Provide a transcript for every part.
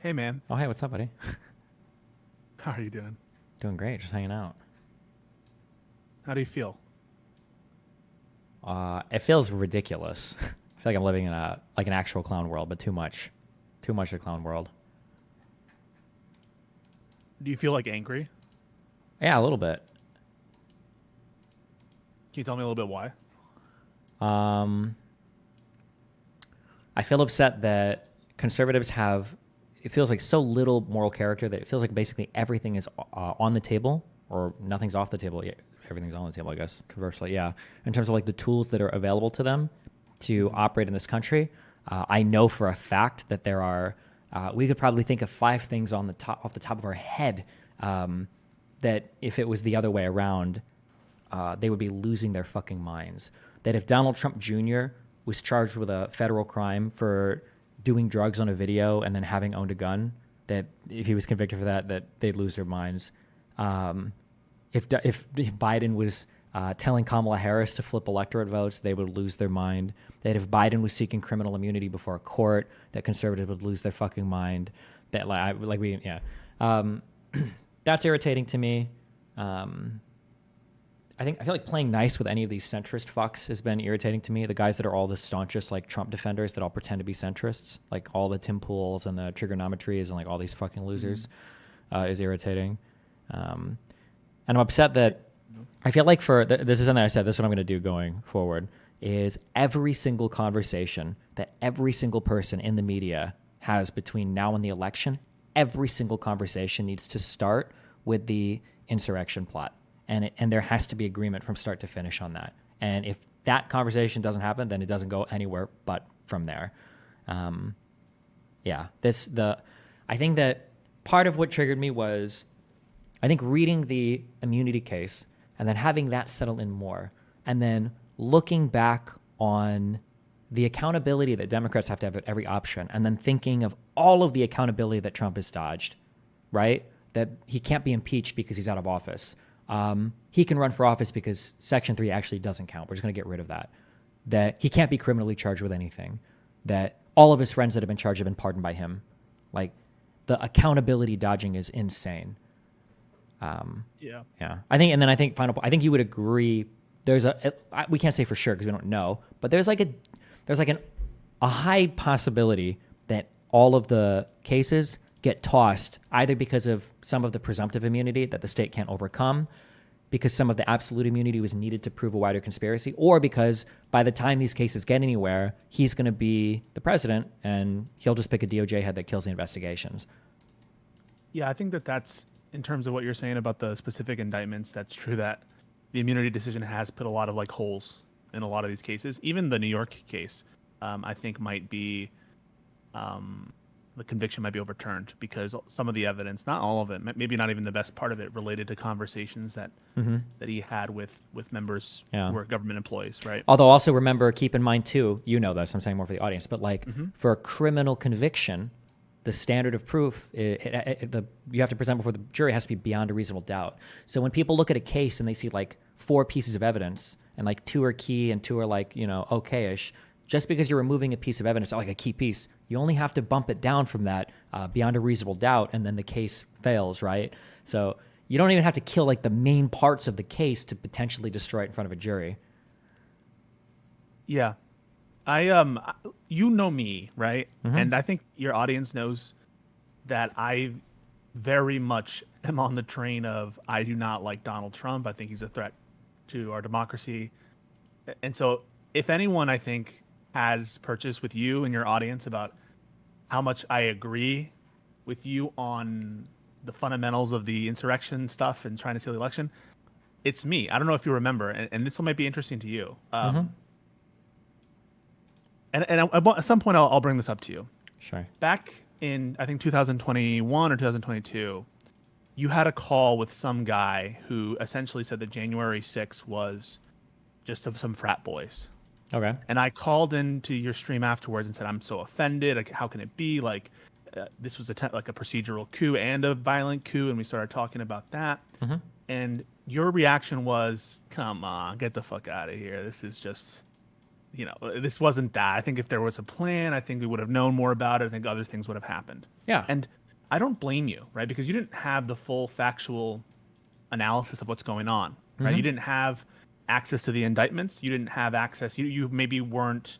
Hey man, Oh, hey, what's up, buddy? how are you doing? Doing great, just hanging out. How do you feel? It feels ridiculous. I feel like I'm living in a like an actual clown world, but too much of a clown world. Do you feel like angry? Yeah, a little bit. Can you tell me a little bit why? Um, I feel upset that conservatives have. It feels like so little moral character that it feels like basically everything is on the table or nothing's off the table. Yeah, everything's on the table, I guess. Conversely, yeah. In terms of like the tools that are available to them to Hmm. operate in this country, I know for a fact that there are. We could probably think of five things on the top off the top of our head um, that if it was the other way around, they would be losing their fucking minds. That if Donald Trump Jr. was charged with a federal crime for doing drugs on a video and then having owned a gun, that if he was convicted for that, that they'd lose their minds. Um, if Biden was telling Kamala Harris to flip electorate votes, they would lose their mind. That if Biden was seeking criminal immunity before a court, that conservatives would lose their fucking mind. That like we yeah, um, that's irritating to me. Um, I feel like playing nice with any of these centrist fucks has been irritating to me. The guys that are all the staunchest like Trump defenders that all pretend to be centrists, like all the Tim Pools and the trigonometries and like all these fucking Hmm. losers, is irritating. Um, and I'm upset that No. I feel like this is something I said. This is what I'm going to do going forward. Is every single conversation that every single person in the media has between now and the election, every single conversation needs to start with the insurrection plot, and there has to be agreement from start to finish on that. And if that conversation doesn't happen, then it doesn't go anywhere but from there. Um, yeah, I think that part of what triggered me was I think reading the immunity case and then having that settle in more, and then looking back on the accountability that Democrats have to have at every option, and then thinking of all of the accountability that Trump has dodged, right? That he can't be impeached because he's out of office. He can run for office because Section 3 actually doesn't count. We're just going to get rid of that. That he can't be criminally charged with anything. That all of his friends that have been charged have been pardoned by him. Like, the accountability dodging is insane. Yeah. Yeah, I think, and then I think I think you would agree. There's we can't say for sure because we don't know, but there's like a high possibility that all of the cases get tossed either because of some of the presumptive immunity that the state can't overcome, because some of the absolute immunity was needed to prove a wider conspiracy, or because by the time these cases get anywhere, he's going to be the president and he'll just pick a DOJ head that kills the investigations. Yeah, I think that that's in terms of what you're saying about the specific indictments. That's true that the immunity decision has put a lot of like holes in a lot of these cases. Even the New York case, I think might be the conviction might be overturned because some of the evidence, not all of it, maybe not even the best part of it, related to conversations Mm-hmm. that he had with members who Yeah. were government employees, right? Although also remember, keep in mind too, you know this, I'm saying more for the audience, but like Hmm. for a criminal conviction, the standard of proof, you have to present before the jury has to be beyond a reasonable doubt. So when people look at a case and they see like four pieces of evidence and like two are key and two are like, okay-ish, just because you're removing a piece of evidence, like a key piece, you only have to bump it down from that beyond a reasonable doubt, and then the case fails, right? So you don't even have to kill like the main parts of the case to potentially destroy it in front of a jury. Yeah, you know me, right? Mm-hmm. And I think your audience knows that I very much am on the train of I do not like Donald Trump. I think he's a threat to our democracy. And so, if anyone, I think, has purchased with you and your audience about how much I agree with you on the fundamentals of the insurrection stuff and trying to steal the election, it's me. I don't know if you remember, and this might be interesting to you. Mm-hmm. At some point, I'll bring this up to you. Sure. Back in, I think, 2021 or 2022, you had a call with some guy who essentially said that January 6th was just of some frat boys. Okay. And I called into your stream afterwards and said, "I'm so offended. Like, how can it be? Like, this was like a procedural coup and a violent coup." And we started talking about that. Mm-hmm. And your reaction was, "Come on, get the fuck out of here. This is just this wasn't that. I think if there was a plan, I think we would have known more about it. I think other things would have happened. Yeah. And I don't blame you, right? Because you didn't have the full factual analysis of what's going on, right? You didn't have access to the indictments. You didn't have access. You maybe weren't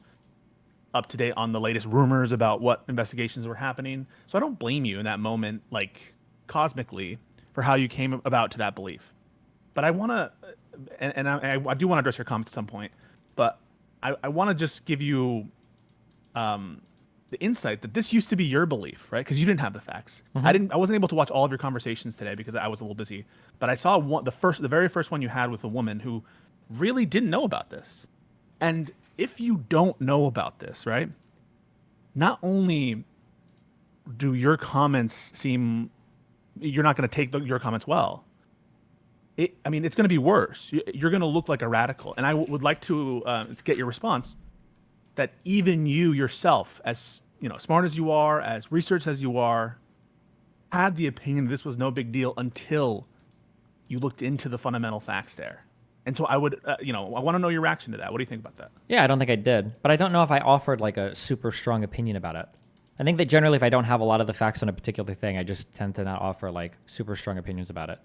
up to date on the latest rumors about what investigations were happening. So I don't blame you in that moment, like cosmically, for how you came about to that belief. But I want to, and I do want to address your comments at some point, but I want to just give you the insight that this used to be your belief, right? Because you didn't have the facts. I wasn't able to watch all of your conversations today because I was a little busy. But I saw the very first one you had with a woman who really didn't know about this. And if you don't know about this, right? Not only do your comments seem you're not going to take your comments well. It's going to be worse. You're going to look like a radical. And I would like to get your response that even you yourself, as smart as you are, as researched as you are, had the opinion that this was no big deal until you looked into the fundamental facts there. And so I would, I want to know your reaction to that. What do you think about that? Yeah, I don't think I did, but I don't know if I offered like a super strong opinion about it. I think that generally, if I don't have a lot of the facts on a particular thing, I just tend to not offer like super strong opinions about it.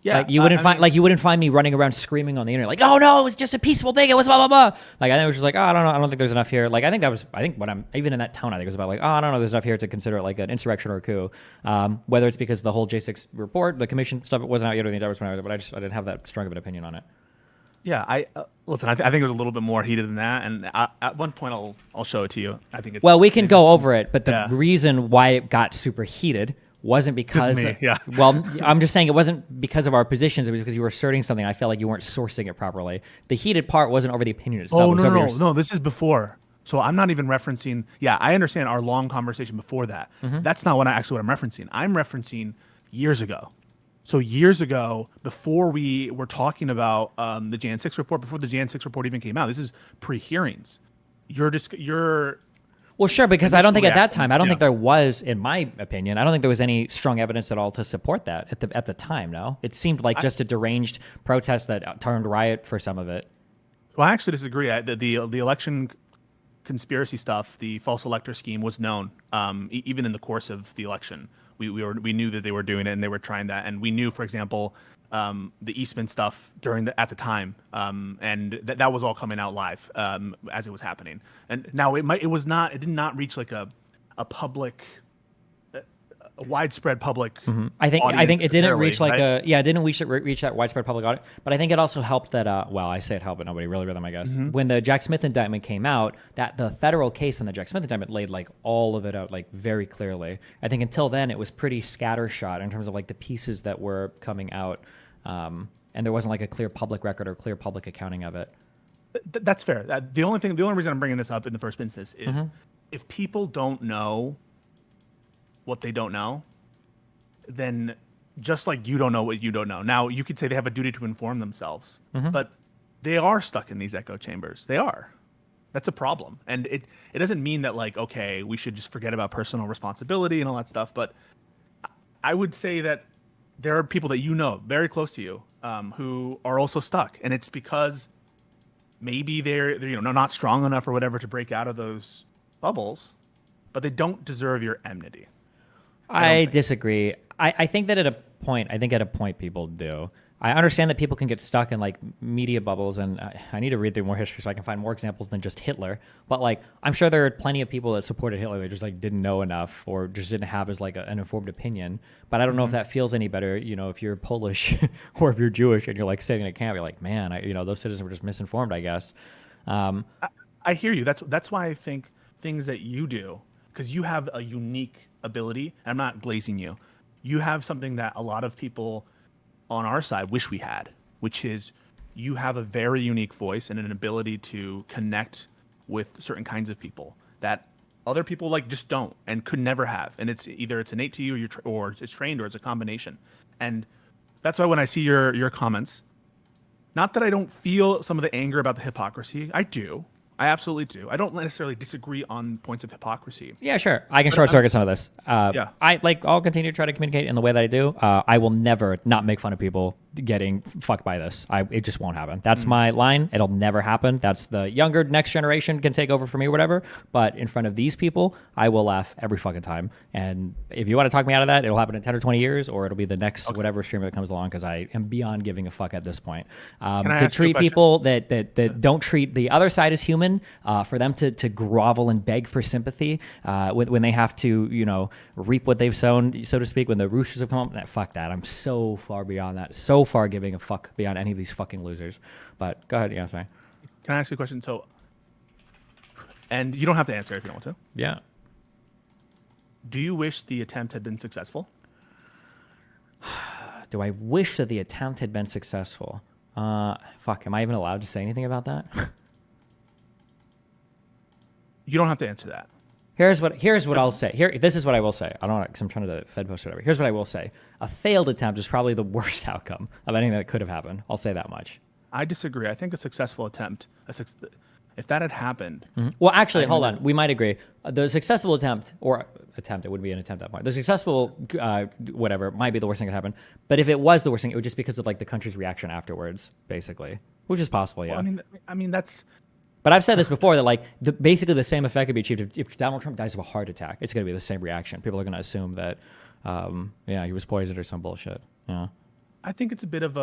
Yeah, like you wouldn't find me running around screaming on the internet like, "Oh no, it was just a peaceful thing. It was blah blah blah." Like I think it was just like, "Oh, I don't know. I don't think there's enough here." Like I think when I'm even in that tone, I think it was about like, "Oh, I don't know. There's enough here to consider it like an insurrection or a coup." Whether it's because the whole J6 report, the commission stuff, it wasn't out yet, or the indictments weren't out yet, but I didn't have that strong of an opinion on it. Yeah, listen. I think it was a little bit more heated than that, and at one point I'll show it to you. I think it's well, we can go over it, but the reason why it got super heated wasn't because well, I'm just saying it wasn't because of our positions. It was because you were asserting something. I felt like you weren't sourcing it properly. The heated part wasn't over the opinion itself. Oh no, this is before. So I'm not even referencing. Yeah, I understand our long conversation before that. That's not what I'm referencing. I'm referencing years ago. So years ago, before we were talking about the Jan 6 report, before the Jan 6 report even came out, this is pre-hearings. You're well, sure, because I don't think at that time, I don't think there was, in my opinion, I don't think there was any strong evidence at all to support that at the time. No, it seemed like just a deranged protest that turned riot for some of it. Well, I actually disagree. The election conspiracy stuff, the false elector scheme, was known even in the course of the election. We knew that they were doing it and they were trying that, and we knew, for example, the Eastman stuff at the time, and that was all coming out live as it was happening. And now it did not reach like a public, a widespread public. I think it didn't reach like it didn't reach that widespread public audit. But I think it also helped that well, I say it helped, but nobody really read them, I guess. When the Jack Smith indictment came out, that the federal case on the Jack Smith indictment laid like all of it out like very clearly. I think until then it was pretty scattershot in terms of like the pieces that were coming out. And there wasn't like a clear public record or clear public accounting of it. That's fair. The only reason I'm bringing this up in the first instance is if people don't know what they don't know, then just like you don't know what you don't know. Now, you could say they have a duty to inform themselves, but they are stuck in these echo chambers. They are. That's a problem. And it doesn't mean that like, okay, we should just forget about personal responsibility and all that stuff. But I would say that there are people that very close to you, who are also stuck, and it's because maybe they're not strong enough or whatever to break out of those bubbles, but they don't deserve your enmity. I disagree. I think that at a point people do. I understand that people can get stuck in like media bubbles, and I need to read through more history so I can find more examples than just Hitler. But like, I'm sure there are plenty of people that supported Hitler that just like didn't know enough or just didn't have as like an informed opinion. But I don't know if that feels any better. If you're Polish or if you're Jewish and you're like sitting in a camp, you're like, man, those citizens were just misinformed, I guess. I hear you. That's why I think things that you do, because you have a unique ability. And I'm not glazing you. You have something that a lot of people on our side wish we had, which is you have a very unique voice and an ability to connect with certain kinds of people that other people like just don't and could never have. And it's either it's innate to you or it's trained, or it's a combination. And that's why when I see your comments, not that I don't feel some of the anger about the hypocrisy, I do. I absolutely do. I don't necessarily disagree on points of hypocrisy. Yeah, sure. I can short circuit some of this. I'll continue to try to communicate in the way that I do. I will never not make fun of people getting fucked by this. It just won't happen. That's my line. It'll never happen. That's the younger next generation can take over for me or whatever. But in front of these people, I will laugh every fucking time. And if you want to talk me out of that, it'll happen in 10 or 20 years, or it'll be the next whatever streamer that comes along, because I am beyond giving a fuck at this point. To treat people that don't treat the other side as human, for them to grovel and beg for sympathy when they have to, reap what they've sown, so to speak, when the roosters have come up. Fuck that. I'm so far beyond that. So far giving a fuck beyond any of these fucking losers. But go ahead. Yeah, sorry. Can I ask you a question? So, and you don't have to answer if you don't want to. Yeah. Do you wish the attempt had been successful? Do I wish that the attempt had been successful? Fuck, am I even allowed to say anything about that? You don't have to answer that. Here's what I'll say. This is what I will say. I don't know, because I'm trying to Fed post or whatever. Here's what I will say. A failed attempt is probably the worst outcome of anything that could have happened. I'll say that much. I disagree. I think a successful attempt, if that had happened. Mm-hmm. Well, actually, hold on. We might agree. The successful attempt, it wouldn't be an attempt at that point. The successful, whatever, might be the worst thing that could happen. But if it was the worst thing, it would just because of like the country's reaction afterwards, basically, which is possible. Yeah. Well, I mean that's. But I've said this before that like basically the same effect could be achieved if Donald Trump dies of a heart attack. It's going to be the same reaction. People are going to assume that, he was poisoned or some bullshit. Yeah. I think it's a bit of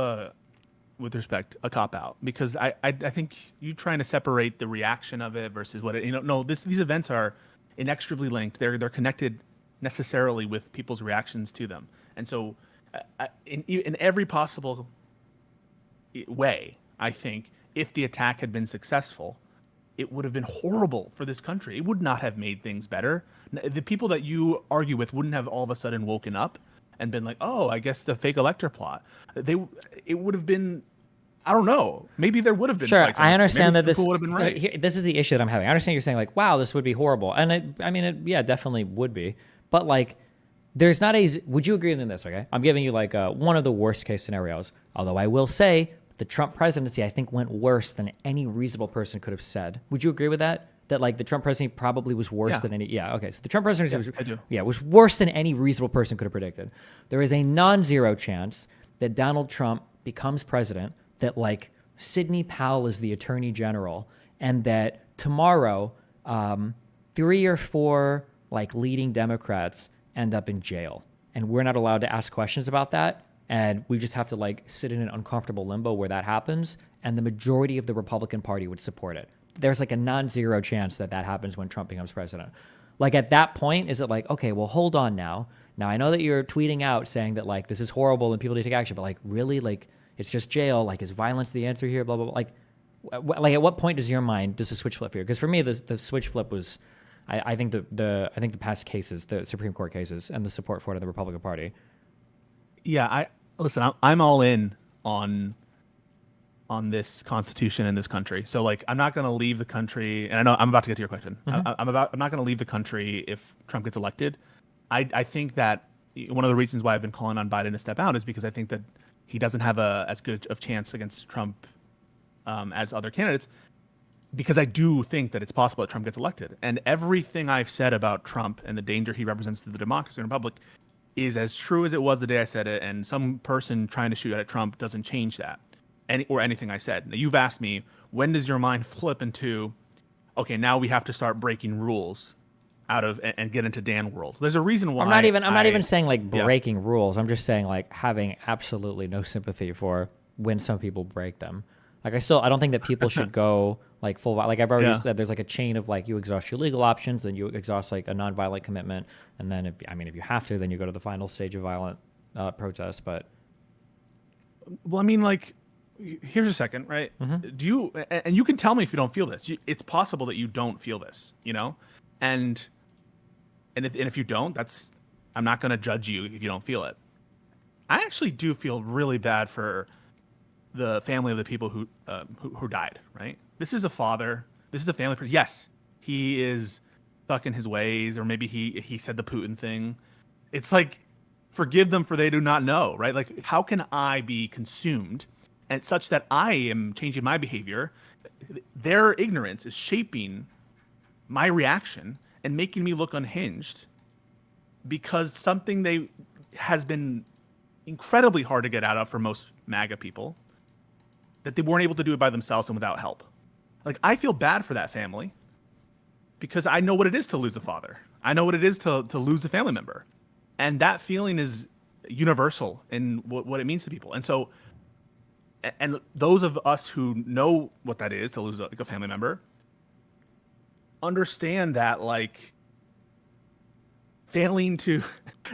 with respect, a cop out, because I think you trying to separate the reaction of it versus what it. No, these events are inextricably linked. They're connected necessarily with people's reactions to them, and so in every possible way, I think if the attack had been successful, it would have been horrible for this country. It would not have made things better. The people that you argue with wouldn't have all of a sudden woken up and been like, "Oh, I guess the fake elector plot." It would have been, I don't know. Maybe there would have been. Sure, I understand that this would have been right. This is the issue that I'm having. I understand you're saying like, "Wow, this would be horrible," and it definitely would be. But like, there's not a. Would you agree with this? Okay, I'm giving you like one of the worst case scenarios. Although I will say, the Trump presidency, I think, went worse than any reasonable person could have said. Would you agree with that? That like the Trump presidency probably was worse than any. Yeah. Okay. So the Trump presidency was worse than any reasonable person could have predicted. There is a non-zero chance that Donald Trump becomes president. That like Sidney Powell is the attorney general, and that tomorrow, 3 or 4 like leading Democrats end up in jail, and we're not allowed to ask questions about that. And we just have to like sit in an uncomfortable limbo where that happens, and the majority of the Republican Party would support it. There's like a non-zero chance that happens when Trump becomes president. Like at that point, is it like, okay, well, hold on now. Now I know that you're tweeting out saying that like this is horrible and people need to take action, but like really, like it's just jail. Like is violence the answer here? Blah blah blah. Like at what point does the switch flip here? Because for me, the switch flip was, I think the past cases, the Supreme Court cases, and the support for it in the Republican Party. Yeah, I'm all in on this Constitution in this country. So like, I'm not going to leave the country, and I know I'm about to get to your question. Mm-hmm. I'm not going to leave the country if Trump gets elected. I think that one of the reasons why I've been calling on Biden to step out is because I think that he doesn't have as good of chance against Trump as other candidates, because I do think that it's possible that Trump gets elected. And everything I've said about Trump and the danger he represents to the democracy and republic is as true as it was the day I said it, and some person trying to shoot at Trump doesn't change that, or anything I said. Now, you've asked me, when does your mind flip into, okay, now we have to start breaking rules out of and get into Dan world? There's a reason why. I'm not even saying like breaking rules. I'm just saying like having absolutely no sympathy for when some people break them. Like I don't think that people should go like full, like I've already said, there's like a chain of like you exhaust your legal options, then you exhaust like a nonviolent commitment, and then if you have to, then you go to the final stage of violent protest. But well, I mean, like, here's a second, right? Mm-hmm. Do you, and you can tell me if you don't feel this. It's possible that you don't feel this, and if you don't, I'm not going to judge you if you don't feel it. I actually do feel really bad for the family of the people who died, right? This is a father. This is a family person. Yes, he is stuck in his ways, or maybe he said the Putin thing. It's like, forgive them for they do not know, right? Like, how can I be consumed and such that I am changing my behavior? Their ignorance is shaping my reaction and making me look unhinged because something has been incredibly hard to get out of for most MAGA people, that they weren't able to do it by themselves and without help. Like, I feel bad for that family because I know what it is to lose a father. I know what it is to lose a family member. And that feeling is universal in what it means to people. And so, and those of us who know what that is to lose a family member understand that, like, failing to,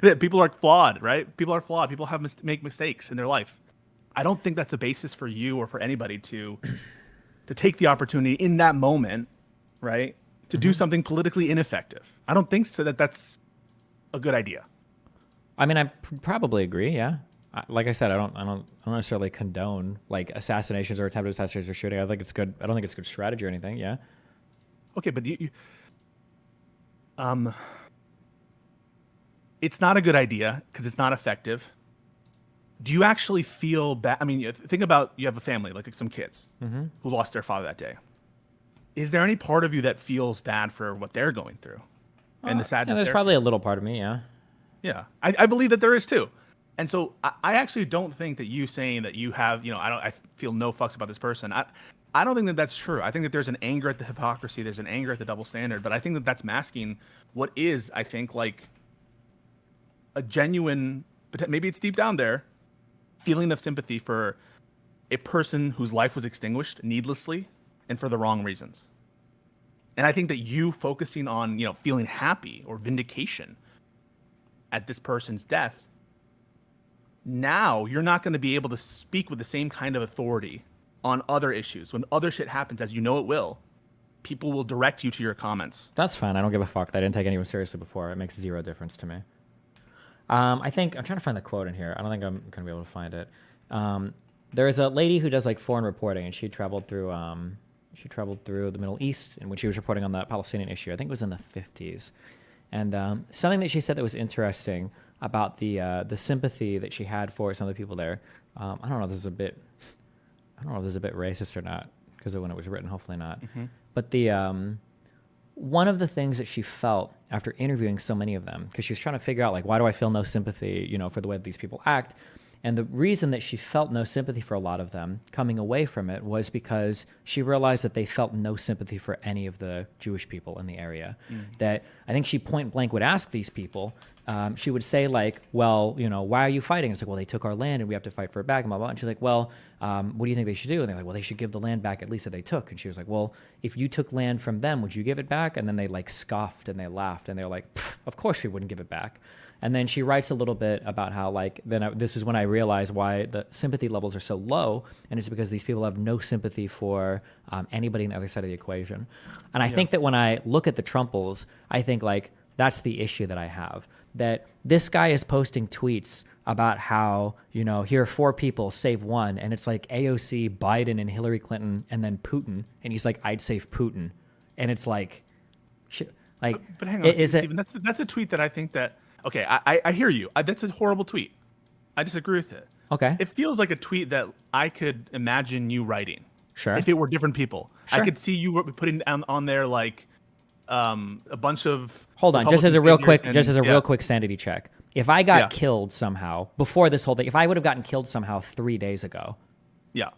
that people are flawed, right? People are flawed. People make mistakes in their life. I don't think that's a basis for you or for anybody to take the opportunity in that moment, right, to do something politically ineffective. I don't think so that's a good idea. I mean, I probably agree. Yeah, like I said, I don't necessarily condone like assassinations or attempted assassinations or shooting. I think it's good. I don't think it's good strategy or anything. Yeah. Okay, but it's not a good idea because it's not effective. Do you actually feel bad? I mean, think about, you have a family, like some kids who lost their father that day. Is there any part of you that feels bad for what they're going through and the sadness? Yeah, there's probably a little part of me. Yeah. Yeah, I believe that there is too. And so I actually don't think that you saying that you have, I feel no fucks about this person. I don't think that that's true. I think that there's an anger at the hypocrisy. There's an anger at the double standard. But I think that that's masking what is, I think, like a genuine, maybe it's deep down there, feeling of sympathy for a person whose life was extinguished needlessly and for the wrong reasons. And I think that you focusing on, feeling happy or vindication at this person's death, now you're not going to be able to speak with the same kind of authority on other issues. When other shit happens, as you know it will, people will direct you to your comments. That's fine. I don't give a fuck. I didn't take anyone seriously before. It makes zero difference to me. I think I'm trying to find the quote in here. I don't think I'm going to be able to find it. There is a lady who does like foreign reporting, and she traveled through the Middle East, in which she was reporting on the Palestinian issue. I think it was in the 50s. And something that she said that was interesting about the sympathy that she had for some of the people there. I don't know if this is a bit racist or not, because of when it was written. Hopefully not. Mm-hmm. But one of the things that she felt after interviewing so many of them, because she was trying to figure out, like, why do I feel no sympathy, for the way that these people act? And the reason that she felt no sympathy for a lot of them coming away from it was because she realized that they felt no sympathy for any of the Jewish people in the area. That I think she point blank would ask these people, she would say, like, well, why are you fighting? It's like, well, they took our land and we have to fight for it back, and blah, blah. And she's like, well, what do you think they should do? And they're like, well, they should give the land back at least that they took. And she was like, well, if you took land from them, would you give it back? And then they like scoffed and they laughed and they're like, of course we wouldn't give it back. And then she writes a little bit about how, like, this is when I realized why the sympathy levels are so low, and it's because these people have no sympathy for anybody on the other side of the equation. And I think that when I look at the Trumples, I think, like, that's the issue that I have. That this guy is posting tweets about how, here are 4 people, save one, and it's like AOC, Biden, and Hillary Clinton, and then Putin, and he's like, I'd save Putin. And it's like, but hang on, Stephen, that's a tweet that I think that, okay, I hear you. That's a horrible tweet. I disagree with it. Okay. It feels like a tweet that I could imagine you writing. Sure. If it were different people. Sure. I could see you putting on there, like, a bunch of... Hold on, just as a real quick sanity check. If I got killed somehow, before this whole thing, if I would have gotten killed somehow 3 days ago... Yeah.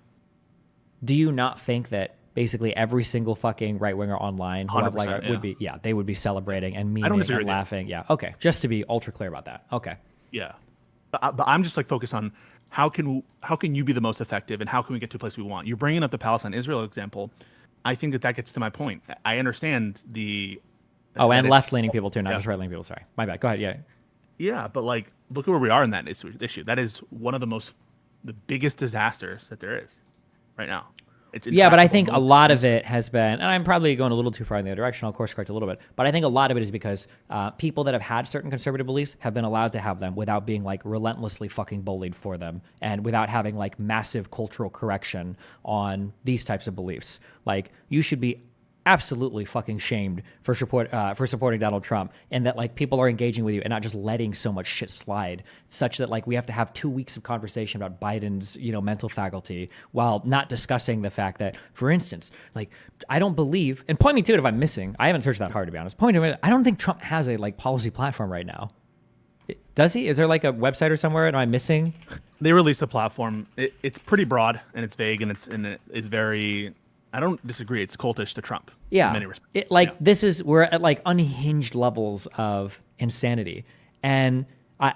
Do you not think that basically every single fucking right-winger online would be celebrating and memeing and laughing? Yeah, okay. Just to be ultra clear about that. Okay. Yeah. But I'm just, like, focused on how can you be the most effective and how can we get to a place we want? You're bringing up the Palestine-Israel example. I think that gets to my point. I understand the... and left-leaning people too, not just right-leaning people. Sorry. My bad. Go ahead, yeah. Yeah, but, like, look at where we are in that issue. That is one of the biggest disasters that there is right now. But I think a lot of it has been, and I'm probably going a little too far in the other direction, I'll course correct a little bit, but I think a lot of it is because people that have had certain conservative beliefs have been allowed to have them without being, like, relentlessly fucking bullied for them, and without having, like, massive cultural correction on these types of beliefs. Like, you should be absolutely fucking shamed for supporting Donald Trump, and that, like, people are engaging with you and not just letting so much shit slide, such that, like, we have to have 2 weeks of conversation about Biden's, mental faculty, while not discussing the fact that, for instance, like, I don't believe, and point me to it if I'm missing, I haven't searched that hard, to be honest, point to it, I don't think Trump has a, like, policy platform right now. Does he? Is there like a website or somewhere? Am I missing? They released a platform. It's pretty broad and it's vague and it's very. I don't disagree. It's cultish to Trump. In Yeah. many respects. It, like this is we're at like unhinged levels of insanity, and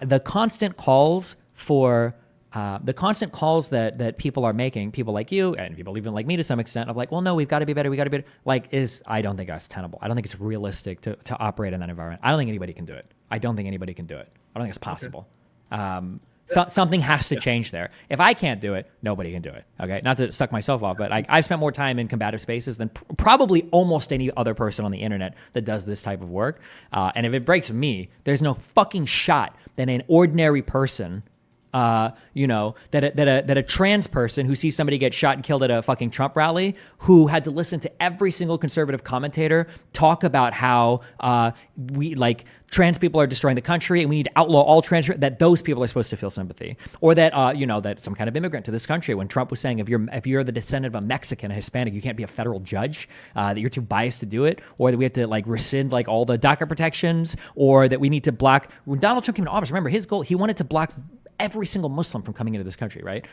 the constant calls for that people are making, people like you and people even like me to some extent, of like, well, no, we've got to be better, we got to be better. Like, I don't think that's tenable. I don't think it's realistic to operate in that environment. I don't think anybody can do it. I don't think it's possible. Okay. Something has to change there. If I can't do it, nobody can do it. Okay, not to suck myself off, but I've spent more time in combative spaces than probably almost any other person on the internet that does this type of work. And if it breaks me, there's no fucking shot that an ordinary person, that a trans person who sees somebody get shot and killed at a fucking Trump rally, who had to listen to every single conservative commentator talk about how we like trans people are destroying the country and we need to outlaw all trans, that those people are supposed to feel sympathy, or that that some kind of immigrant to this country, when Trump was saying if you're the descendant of a Mexican, a Hispanic, you can't be a federal judge, that you're too biased to do it, or that we have to like rescind like all the DACA protections, or that we need to block. When Donald Trump came into office, remember his goal, he wanted to block every single Muslim from coming into this country, right?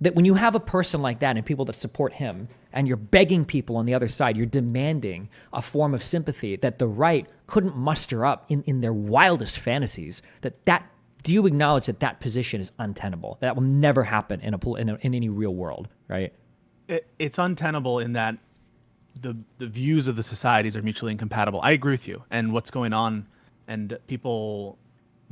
That when you have a person like that and people that support him, and you're begging people on the other side, you're demanding a form of sympathy that the right couldn't muster up in their wildest fantasies, do you acknowledge that position is untenable? That will never happen in any real world, right? It's untenable in that the views of the societies are mutually incompatible. I agree with you. And what's going on, and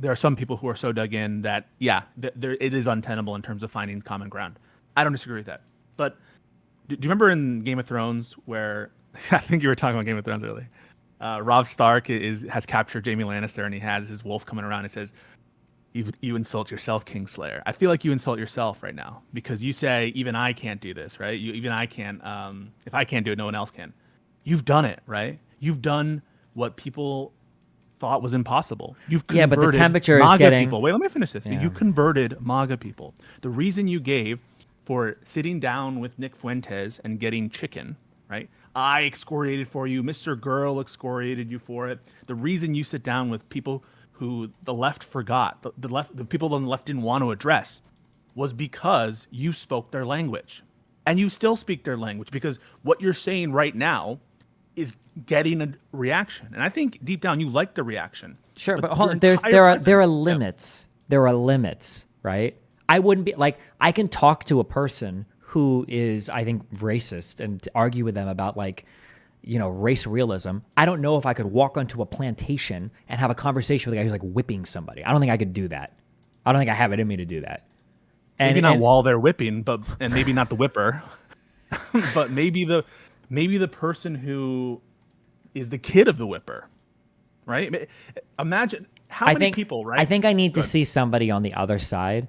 there are some people who are so dug in that, it is untenable in terms of finding common ground. I don't disagree with that. But do you remember in Game of Thrones where, I think you were talking about Game of Thrones earlier, Robb Stark has captured Jaime Lannister and he has his wolf coming around and says, you insult yourself, Kingslayer. I feel like you insult yourself right now because you say, even I can't do this, right? Even I can't, if I can't do it, no one else can. You've done it, right? You've done what people thought was impossible. You've converted but the temperature MAGA is getting... people. Wait, let me finish this. Yeah. You converted MAGA people. The reason you gave for sitting down with Nick Fuentes and getting chicken, right? I excoriated for you. Mrgirl excoriated you for it. The reason you sit down with people who the left forgot, the people on the left didn't want to address, was because you spoke their language. And you still speak their language because what you're saying right now is getting a reaction, and I think deep down you like the reaction. Sure, but hold on. There are limits. Yeah. There are limits, right? I wouldn't be like, I can talk to a person who is, I think, racist and argue with them about like, race realism. I don't know if I could walk onto a plantation and have a conversation with a guy who's like whipping somebody. I don't think I could do that. I don't think I have it in me to do that. Maybe not while they're whipping, and maybe not the whipper, but maybe the person who is the kid of the whipper, right? Imagine how many people, right? I think I need to see somebody on the other side,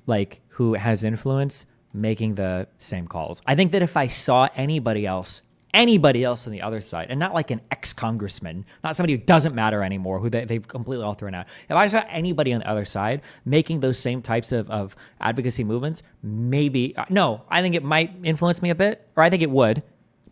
like who has influence, making the same calls. I think that if I saw anybody else on the other side, and not like an ex-congressman, not somebody who doesn't matter anymore, who they've completely all thrown out. If I saw anybody on the other side making those same types of advocacy movements, maybe, no, I think it might influence me a bit, or I think it would.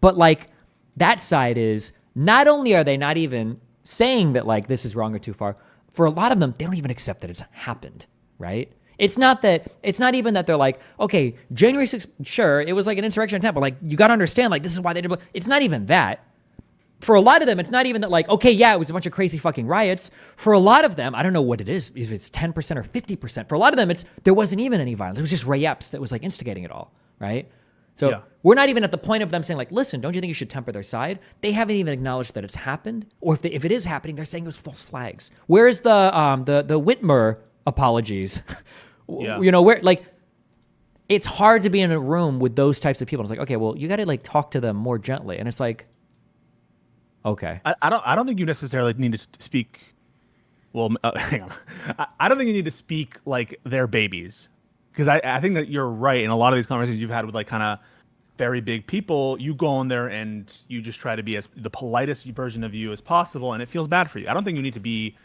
But like that side is, not only are they not even saying that like this is wrong or too far, for a lot of them, they don't even accept that it's happened, right? It's not even that they're like, okay, January 6th, sure, it was like an insurrection attempt, but like, you got to understand, like, this is why they did. It's not even that. For a lot of them, it's not even that like, okay, yeah, it was a bunch of crazy fucking riots. For a lot of them, I don't know what it is, if it's 10% or 50%. For a lot of them, there wasn't even any violence. It was just Ray Epps that was like instigating it all, right? So we're not even at the point of them saying like, listen, don't you think you should temper their side? They haven't even acknowledged that it's happened. Or if it is happening, they're saying it was false flags. Where's the Whitmer apologies? Yeah. Where like, it's hard to be in a room with those types of people. It's like, okay, well, you got to like talk to them more gently. And it's like, okay. I don't think you necessarily need to speak. Well, hang on. I don't think you need to speak like they're babies. Because I think that you're right. In a lot of these conversations you've had with like kind of very big people, you go in there and you just try to be as the politest version of you as possible, and it feels bad for you. I don't think you need to be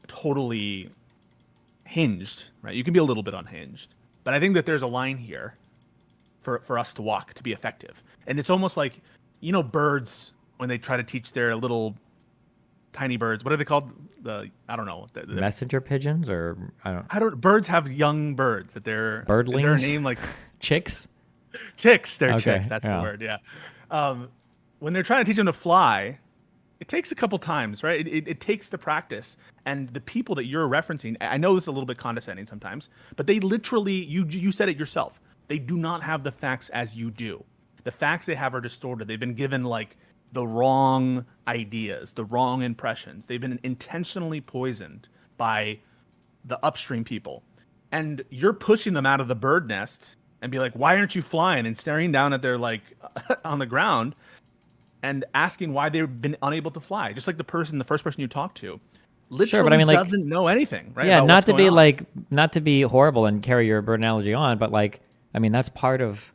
totally hinged, right? You can be a little bit unhinged. But I think that there's a line here for us to walk to be effective. And it's almost like, birds, when they try to teach their little tiny birds. What are they called? I don't know. Messenger pigeons, or I don't. Birds have young birds that they're. Birdlings? Is there a name like chicks? chicks? They're Okay, chicks. That's yeah. the word. Yeah. When they're trying to teach them to fly, it takes a couple times, right? It takes the practice. And the people that you're referencing, I know this is a little bit condescending sometimes, but they literally, you said it yourself. They do not have the facts as you do. The facts they have are distorted. They've been given like the wrong ideas, the wrong impressions. They've been intentionally poisoned by the upstream people. And you're pushing them out of the bird nest and be like, why aren't you flying? And staring down at their like on the ground and asking why they've been unable to fly. Just like the first person you talked to, literally Sure, but I mean, like, doesn't know anything, right? Yeah, about not what's to going be on. like, not to be horrible and carry your bird analogy on, but like, I mean, that's part of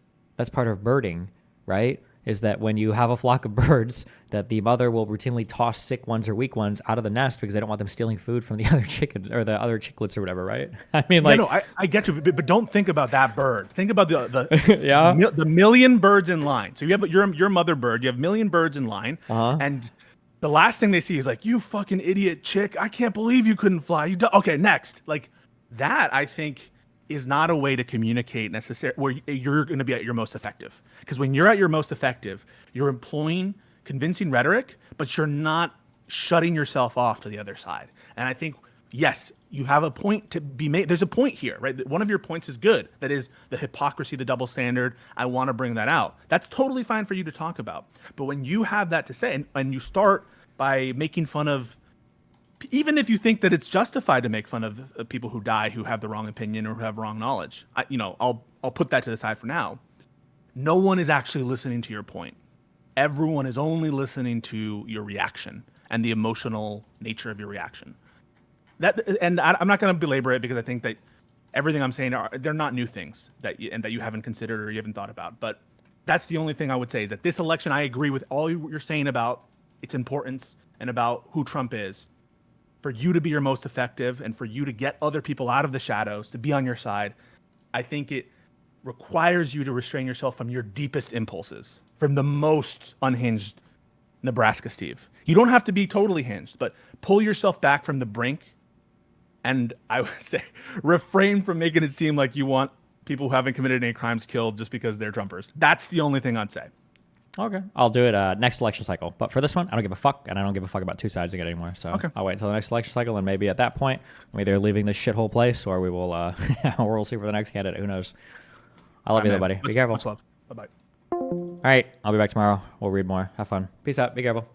birding, right? Is that when you have a flock of birds, that the mother will routinely toss sick ones or weak ones out of the nest because they don't want them stealing food from the other chickens or the other chicklets or whatever, right? I mean, like, No, I get you, but don't think about that bird. Think about Yeah. the million birds in line. So you have your mother bird. You have a million birds in line, and the last thing they see is like, you fucking idiot chick. I can't believe you couldn't fly. Okay, next. Like that, I think is not a way to communicate necessarily where you're going to be at your most effective. Because when you're at your most effective, you're employing convincing rhetoric, but you're not shutting yourself off to the other side. And I think, yes, you have a point to be made. There's a point here, right? One of your points is good. That is the hypocrisy, the double standard. I want to bring that out. That's totally fine for you to talk about. But when you have that to say, and you start by making fun of, even if you think that it's justified to make fun of people who die, who have the wrong opinion or who have wrong knowledge, I'll put that to the side for now. No one is actually listening to your point. Everyone is only listening to your reaction and the emotional nature of your reaction. I'm not going to belabor it because I think that everything I'm saying they're not new things that you haven't considered or you haven't thought about. But that's the only thing I would say is that this election, I agree with all you're saying about its importance and about who Trump is. For you to be your most effective and for you to get other people out of the shadows, to be on your side, I think it requires you to restrain yourself from your deepest impulses, from the most unhinged Nebraska Steve. You don't have to be totally hinged, but pull yourself back from the brink. And I would say refrain from making it seem like you want people who haven't committed any crimes killed just because they're Trumpers. That's the only thing I'd say. Okay, I'll do it next election cycle. But for this one, I don't give a fuck, and I don't give a fuck about two sides again anymore. So Okay. I'll wait until the next election cycle, and maybe at that point, I'm either leaving this shithole place or we will we'll see for the next candidate. Who knows? I love you, though, buddy. Be careful. Much love. Bye-bye. All right, I'll be back tomorrow. We'll read more. Have fun. Peace out. Be careful.